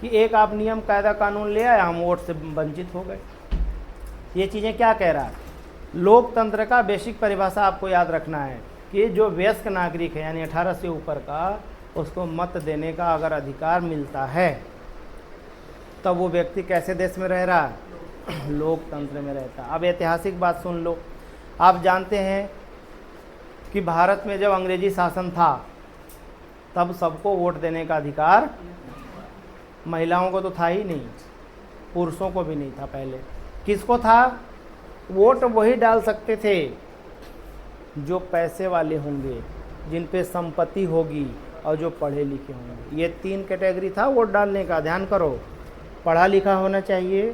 कि एक आप नियम कायदा कानून ले आए, हम वोट से वंचित हो गए। ये चीज़ें क्या कह रहा है? लोकतंत्र का बेसिक परिभाषा आपको याद रखना है कि जो वयस्क नागरिक है यानी 18 से ऊपर का, उसको मत देने का अगर अधिकार मिलता है तब वो व्यक्ति कैसे देश में रह रहा है? लोकतंत्र में रहता। अब ऐतिहासिक बात सुन लो। आप जानते हैं कि भारत में जब अंग्रेजी शासन था तब सबको वोट देने का अधिकार महिलाओं को तो था ही नहीं, पुरुषों को भी नहीं था। पहले किसको था? वोट वही डाल सकते थे जो पैसे वाले होंगे, जिन पे संपत्ति होगी, और जो पढ़े लिखे होंगे। ये 3 कैटेगरी था वोट डालने का, ध्यान करो। पढ़ा लिखा होना चाहिए,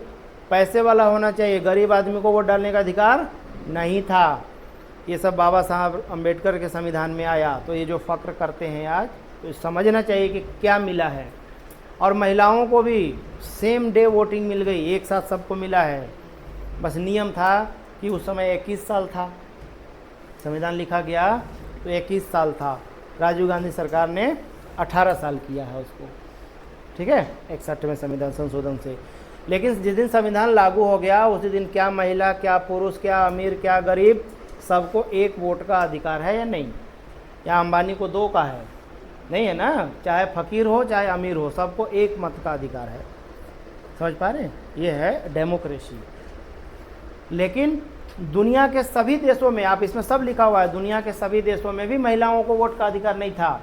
पैसे वाला होना चाहिए, गरीब आदमी को वोट डालने का अधिकार नहीं था। ये सब बाबा साहब अम्बेडकर के संविधान में आया। तो ये जो फ़क्र करते हैं आज, तो समझना चाहिए कि क्या मिला है। और महिलाओं को भी सेम डे वोटिंग मिल गई, एक साथ सबको मिला है। बस नियम था कि उस समय 21 साल था, संविधान लिखा गया तो 21 साल था। राजीव गांधी सरकार ने 18 साल किया है उसको, ठीक है, 61वें संविधान संशोधन से। लेकिन जिस दिन संविधान लागू हो गया उसी दिन क्या महिला, क्या पुरुष, क्या अमीर, क्या गरीब, सबको एक वोट का अधिकार है या नहीं? या अंबानी को 2 का है? नहीं है ना। चाहे फकीर हो चाहे अमीर हो, सबको एक मत का अधिकार है। समझ पा रहे हैं? ये है डेमोक्रेसी। लेकिन दुनिया के सभी देशों में, आप इसमें सब लिखा हुआ है, दुनिया के सभी देशों में भी महिलाओं को वोट का अधिकार नहीं था।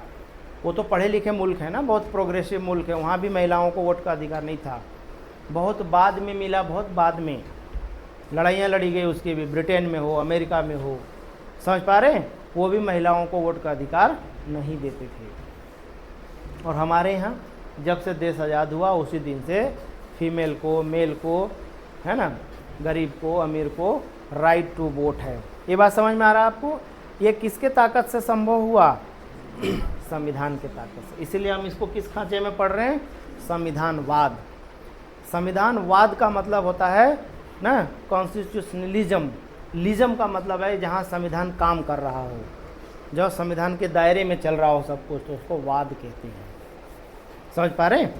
वो तो पढ़े लिखे मुल्क है ना, बहुत प्रोग्रेसिव मुल्क है, वहाँ भी महिलाओं को वोट का अधिकार नहीं था। बहुत बाद में मिला, बहुत बाद में लड़ाइयाँ लड़ी गई उसकी भी, ब्रिटेन में हो, अमेरिका में हो। समझ पा रहे हैं? वो भी महिलाओं को वोट का अधिकार नहीं देते थे। और हमारे यहाँ जब से देश आज़ाद हुआ उसी दिन से फीमेल को, मेल को, है ना, गरीब को, अमीर को राइट टू वोट है। ये बात समझ में आ रहा है आपको? ये किसके ताकत से संभव हुआ? संविधान के ताकत से। इसीलिए हम इसको किस खांचे में पढ़ रहे हैं? संविधानवाद। संविधानवाद का मतलब होता है ना कॉन्स्टिट्यूशनलिज्म। लिज्म का मतलब है जहाँ संविधान काम कर रहा हो, जो संविधान के दायरे में चल रहा हो सब कुछ, तो उसको वाद कहते हैं। समझ पा रहे हैं?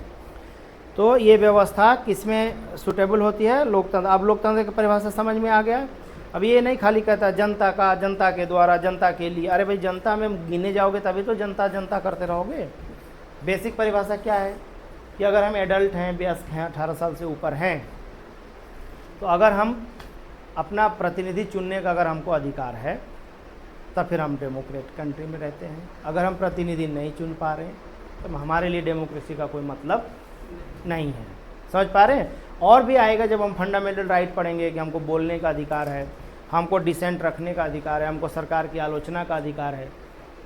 तो ये व्यवस्था किसमें सुटेबल होती है? लोकतंत्र। अब लोकतंत्र की परिभाषा समझ में आ गया। अब ये नहीं खाली कहता जनता का, जनता के द्वारा, जनता के लिए। अरे भाई, जनता में गिने जाओगे तभी तो जनता जनता करते रहोगे। बेसिक परिभाषा क्या है कि अगर हम एडल्ट हैं, वयस्क हैं, 18 साल से ऊपर हैं, तो अगर हम अपना प्रतिनिधि चुनने का अगर हमको अधिकार है तब फिर हम डेमोक्रेट कंट्री में रहते हैं। अगर हम प्रतिनिधि नहीं चुन पा रहे हैं तो हमारे लिए डेमोक्रेसी का कोई मतलब नहीं है। समझ पा रहे हैं? और भी आएगा जब हम फंडामेंटल राइट पढ़ेंगे कि हमको बोलने का अधिकार है, हमको डिसेंट रखने का अधिकार है, हमको सरकार की आलोचना का अधिकार है।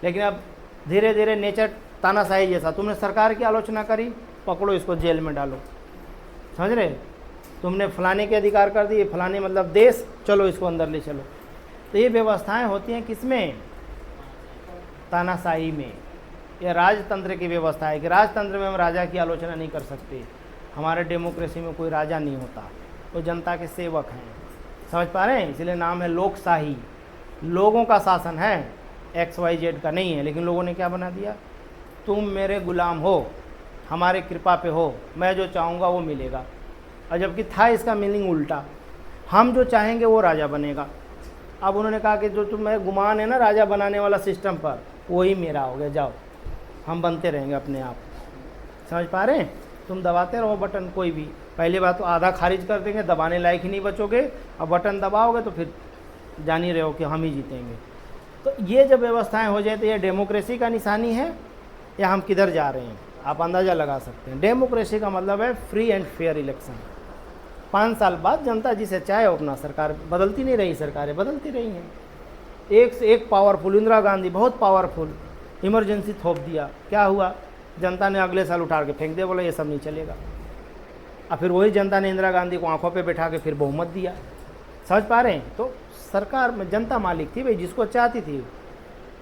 लेकिन अब धीरे धीरे नेचर तानाशाही जैसा, तुमने सरकार की आलोचना करी, पकड़ो इसको जेल में डालो। समझ रहे? तुमने फलाने के अधिकार कर दिए, फलाने मतलब देश, चलो इसको अंदर ले चलो। तो ये व्यवस्थाएं होती हैं किसमें? तानाशाही में। यह राजतंत्र की व्यवस्था है कि राजतंत्र में हम राजा की आलोचना नहीं कर सकते। हमारे डेमोक्रेसी में कोई राजा नहीं होता, तो जनता के सेवक हैं। समझ पा रहे हैं? इसलिए नाम है लोकशाही। लोगों का शासन है, XYZ का नहीं है। लेकिन लोगों ने क्या बना दिया? तुम मेरे गुलाम हो, हमारे कृपा पे हो, मैं जो चाहूँगा वो मिलेगा। और जबकि था इसका मीनिंग उल्टा, हम जो चाहेंगे वो राजा बनेगा। अब उन्होंने कहा कि जो तुम्हें गुमान है ना राजा बनाने वाला सिस्टम पर, वही मेरा हो गया, जाओ हम बनते रहेंगे अपने आप। समझ पा रहे हैं? तुम दबाते रहो बटन कोई भी। पहली बात तो आधा खारिज कर देंगे, दबाने लायक ही नहीं बचोगे। अब बटन दबाओगे तो फिर जान ही रहे हो कि हम ही जीतेंगे। तो ये जब व्यवस्थाएं हो जाए तो ये डेमोक्रेसी का निशानी है या हम किधर जा रहे हैं? आप अंदाज़ा लगा सकते हैं। डेमोक्रेसी का मतलब है फ्री एंड फेयर इलेक्शन। 5 साल बाद जनता जिसे चाहे अपना, सरकार बदलती नहीं रही, सरकारें बदलती रही हैं। एक से एक पावरफुल। इंदिरा गांधी बहुत पावरफुल, इमरजेंसी थोप दिया, क्या हुआ? जनता ने अगले साल उठा के फेंक दिया, बोला ये सब नहीं चलेगा। और फिर वही जनता ने इंदिरा गांधी को आंखों पे बैठा के फिर बहुमत दिया। समझ पा रहे हैं? तो सरकार में जनता मालिक थी भाई, जिसको चाहती थी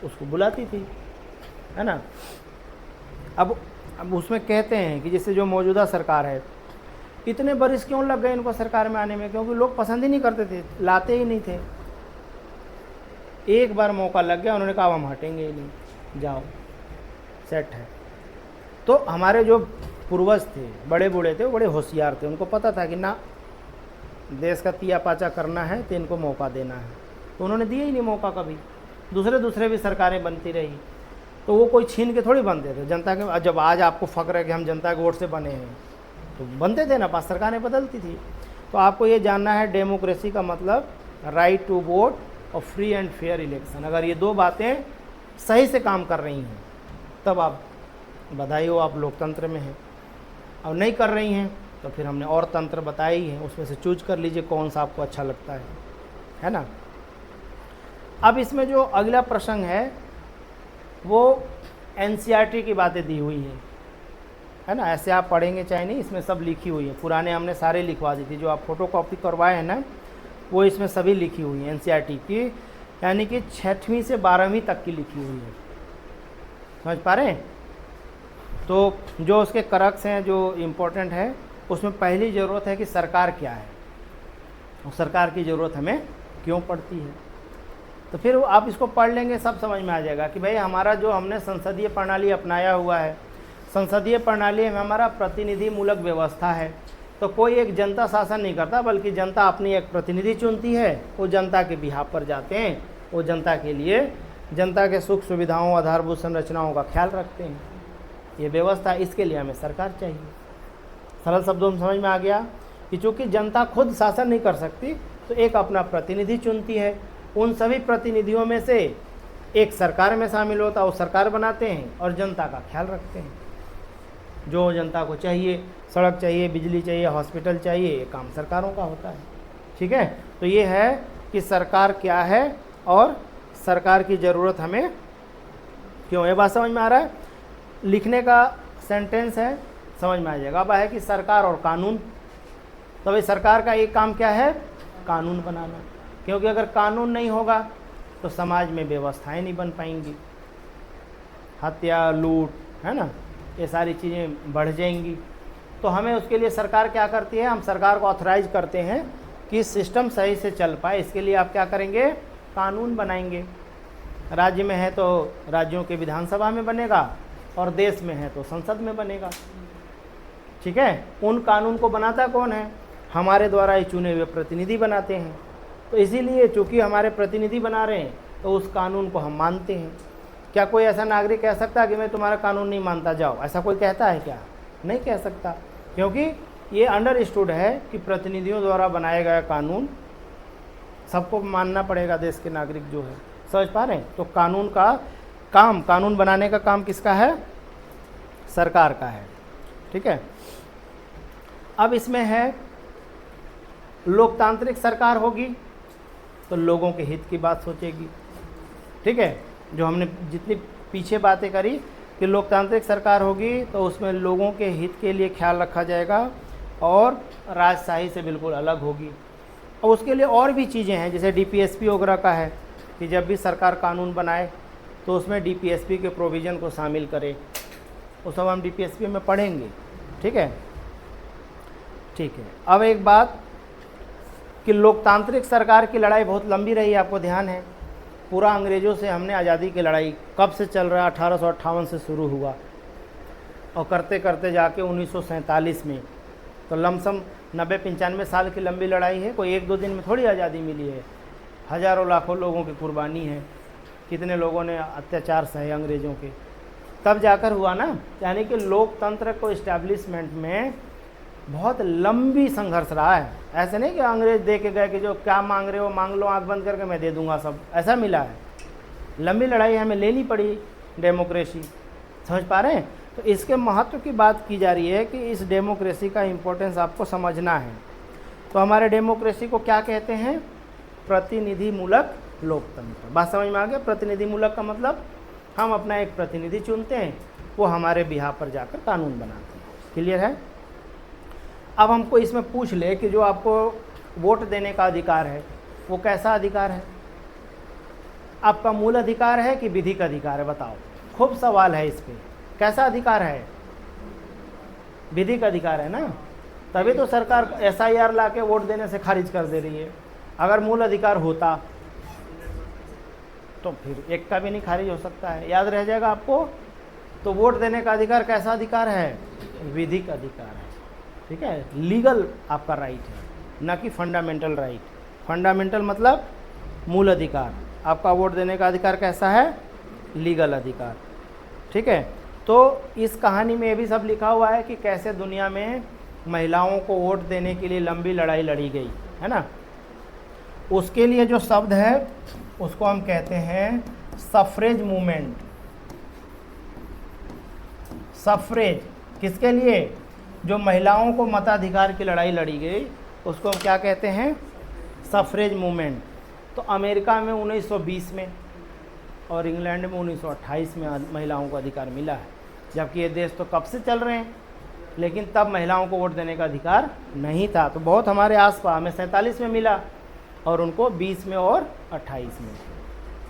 उसको बुलाती थी, है ना। अब उसमें कहते हैं कि जैसे जो मौजूदा सरकार है, इतने बरिस क्यों लग गए इनको सरकार में आने में? क्योंकि लोग पसंद ही नहीं करते थे, लाते ही नहीं थे। एक बार मौका लग गया, उन्होंने कहा हम हटेंगे ही नहीं, जाओ सेट है। तो हमारे जो पूर्वज थे, बड़े बूढ़े थे, वो बड़े होशियार थे। उनको पता था कि ना देश का तिया पाचा करना है तो इनको मौका देना है, तो उन्होंने दिया ही नहीं मौका कभी। दूसरे भी सरकारें बनती रही, तो वो कोई छीन के थोड़ी बनते थे जनता के। जब आज आपको फ़ख्र है कि हम जनता के वोट से बने हैं, तो बनते थे ना, पास सरकारें बदलती थी। तो आपको ये जानना है डेमोक्रेसी का मतलब राइट टू वोट और फ्री एंड फेयर इलेक्शन। अगर ये 2 बातें सही से काम कर रही हैं तब आप बधाई हो, आप लोकतंत्र में हैं। अब नहीं कर रही हैं तो फिर हमने और तंत्र बताए ही हैं, उसमें से चूज कर लीजिए कौन सा आपको अच्छा लगता है ना। अब इसमें जो अगला प्रसंग है वो एनसीईआरटी की बातें दी हुई है ना। ऐसे आप पढ़ेंगे चाहे नहीं, इसमें सब लिखी हुई है। पुराने हमने सारे लिखवा दी थी, जो आप फोटो कॉपी करवाए हैं ना, वो इसमें सभी लिखी हुई है एनसीईआरटी की, यानी कि 6वीं से 12वीं तक की लिखी हुई है। समझ पा रहे हैं? तो जो उसके करक्स हैं, जो इम्पोर्टेंट है, उसमें पहली ज़रूरत है कि सरकार क्या है और सरकार की ज़रूरत हमें क्यों पड़ती है। तो फिर आप इसको पढ़ लेंगे, सब समझ में आ जाएगा कि भाई हमारा जो हमने संसदीय प्रणाली अपनाया हुआ है, संसदीय प्रणाली में हमारा प्रतिनिधि मूलक व्यवस्था है। तो कोई एक जनता शासन नहीं करता, बल्कि जनता अपनी एक प्रतिनिधि चुनती है, वो जनता के बिहाफ पर जाते हैं, वो जनता के लिए, जनता के सुख सुविधाओं, आधारभूत संरचनाओं का ख्याल रखते हैं। ये व्यवस्था, इसके लिए हमें सरकार चाहिए। सरल शब्दों में समझ में आ गया कि चूँकि जनता खुद शासन नहीं कर सकती, तो एक अपना प्रतिनिधि चुनती है। उन सभी प्रतिनिधियों में से एक सरकार में शामिल होता है, वो सरकार बनाते हैं और जनता का ख्याल रखते हैं। जो जनता को चाहिए, सड़क चाहिए, बिजली चाहिए, हॉस्पिटल चाहिए, ये काम सरकारों का होता है। ठीक है, तो ये है कि सरकार क्या है और सरकार की ज़रूरत हमें क्यों। ये बात समझ में आ रहा है? लिखने का सेंटेंस है, समझ में आ जाएगा। अब है कि सरकार और कानून। तो भाई सरकार का एक काम क्या है? कानून बनाना। क्योंकि अगर कानून नहीं होगा तो समाज में व्यवस्थाएं नहीं बन पाएंगी, हत्या, लूट, है ना, ये सारी चीज़ें बढ़ जाएंगी। तो हमें उसके लिए सरकार क्या करती है? हम सरकार को ऑथराइज करते हैं कि सिस्टम सही से चल पाए, इसके लिए आप क्या करेंगे? कानून बनाएंगे। राज्य में है तो राज्यों के विधानसभा में बनेगा, और देश में है तो संसद में बनेगा। ठीक है, उन कानून को बनाता कौन है? हमारे द्वारा ही चुने हुए प्रतिनिधि बनाते हैं। तो इसीलिए चूँकि हमारे प्रतिनिधि बना रहे हैं, तो उस कानून को हम मानते हैं। क्या कोई ऐसा नागरिक कह सकता है कि मैं तुम्हारा कानून नहीं मानता, जाओ? ऐसा कोई कहता है क्या? नहीं कह सकता, क्योंकि ये अंडरस्टूड है कि प्रतिनिधियों द्वारा बनाया गया कानून सबको मानना पड़ेगा, देश के नागरिक जो है। समझ पा रहे हैं? तो कानून का काम, कानून बनाने का काम किसका है? सरकार का है। ठीक है, अब इसमें है लोकतांत्रिक सरकार होगी तो लोगों के हित की बात सोचेगी। ठीक है, जो हमने जितनी पीछे बातें करी कि लोकतांत्रिक सरकार होगी तो उसमें लोगों के हित के लिए ख्याल रखा जाएगा और राजशाही से बिल्कुल अलग होगी। और उसके लिए और भी चीज़ें हैं, जैसे डीपीएसपी वगैरह का है कि जब भी सरकार कानून बनाए तो उसमें डीपीएसपी के प्रोविज़न को शामिल करे। वो सब हम डीपीएसपी में पढ़ेंगे। ठीक है, ठीक है। अब एक बात कि लोकतांत्रिक सरकार की लड़ाई बहुत लंबी रही, आपको ध्यान है। पूरा अंग्रेज़ों से हमने आज़ादी की लड़ाई कब से चल रहा है? 1858 से शुरू हुआ और करते करते जाके 1947 में, तो लमसम 90-95 साल की लंबी लड़ाई है। कोई एक दो दिन में थोड़ी आज़ादी मिली है, हज़ारों लाखों लोगों की कुर्बानी है, कितने लोगों ने अत्याचार सहे अंग्रेज़ों के, तब जाकर हुआ ना। यानी कि लोकतंत्र को इस्टेब्लिशमेंट में बहुत लंबी संघर्ष रहा है। ऐसे नहीं कि अंग्रेज दे के गए कि जो क्या मांग रहे हो मांग लो, आंख बंद करके मैं दे दूंगा सब, ऐसा मिला है। लंबी लड़ाई हमें लेनी पड़ी डेमोक्रेसी। समझ पा रहे हैं? तो इसके महत्व की बात की जा रही है कि इस डेमोक्रेसी का इम्पोर्टेंस आपको समझना है। तो हमारे डेमोक्रेसी को क्या कहते हैं? प्रतिनिधि मूलक लोकतंत्र। बात समझ में आ गया? प्रतिनिधि मूलक का मतलब हम अपना एक प्रतिनिधि चुनते हैं, वो हमारे बिहाफ पर जाकर कानून बनाते हैं। क्लियर है? अब हमको इसमें पूछ ले कि जो आपको वोट देने का अधिकार है वो कैसा अधिकार है? आपका मूल अधिकार है कि विधिक अधिकार है? बताओ, खूब सवाल है इस पे। कैसा अधिकार है? विधिक अधिकार है ना, तभी तो सरकार SIR ला के वोट देने से खारिज कर दे रही है। अगर मूल अधिकार होता तो फिर एक का भी नहीं खारिज हो सकता है, याद रह जाएगा आपको। तो वोट देने का अधिकार कैसा अधिकार है? विधिक अधिकार है। ठीक है, लीगल आपका राइट है, ना कि फंडामेंटल राइट। फंडामेंटल मतलब मूल अधिकार, आपका वोट देने का अधिकार कैसा है? लीगल अधिकार। ठीक है, तो इस कहानी में ये भी सब लिखा हुआ है कि कैसे दुनिया में महिलाओं को वोट देने के लिए लंबी लड़ाई लड़ी गई है ना। उसके लिए जो शब्द है उसको हम कहते हैं सफ्रेज मूवमेंट। सफ्रेज किसके लिए? जो महिलाओं को मताधिकार की लड़ाई लड़ी गई उसको हम क्या कहते हैं? सफ्रेज मूवमेंट। तो अमेरिका में 1920 में और इंग्लैंड में 1928 में महिलाओं को अधिकार मिला है, जबकि ये देश तो कब से चल रहे हैं, लेकिन तब महिलाओं को वोट देने का अधिकार नहीं था। तो बहुत हमारे आसपास, हमें 47 में मिला और उनको 20 में और 28 में।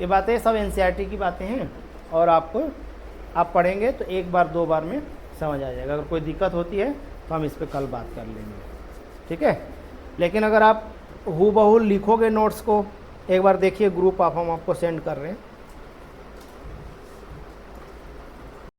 ये बातें सब NCERT की बातें हैं और आप पढ़ेंगे तो एक बार दो बार में समझ आ जाएगा। अगर कोई दिक्कत होती है तो हम इस पर कल बात कर लेंगे, ठीक है। लेकिन अगर आप हूबहू लिखोगे नोट्स को, एक बार देखिए ग्रुप आप हम आपको सेंड कर रहे हैं।